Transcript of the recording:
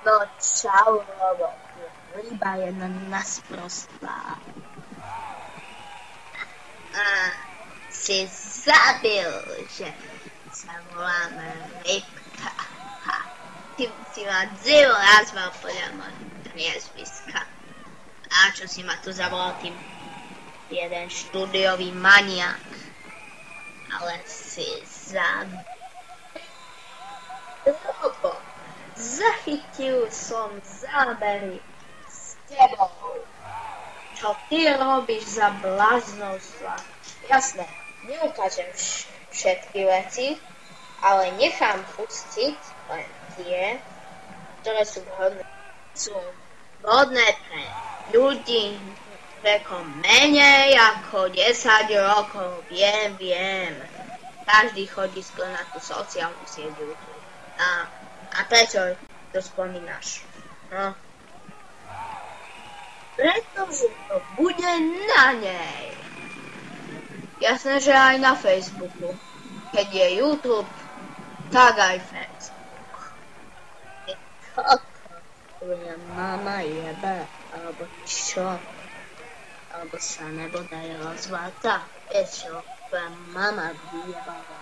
No čau, Robo. Ryba je nasprostá. A si zabil, že sa volám Rybka. Ha. Ty si ma dzivo nazval podľa môjho priezviska. A čo si ma tu zavolal tým? Jeden štúdiový maniak. Ale si zabil. Robo, zachytil som zábery s tebou. Čo ty robíš za bláznostva? Jasné, neukážem všetky veci, ale nechám pustiť len tie, ktoré sú vhodné pre ľudí vekom menej ako 10 rokov. Viem. Každý chodí skôr na tú sociálnu sieť YouTube. A prečo to spomínaš? No. Pretože to bude na nej. Jasné, že aj na Facebooku. Keď je YouTube, tak aj Facebook. Tvoja mama jebe, alebo čo? Alebo sa nebodaj rozváta. Vieš čo? Tvoja mama vyjebala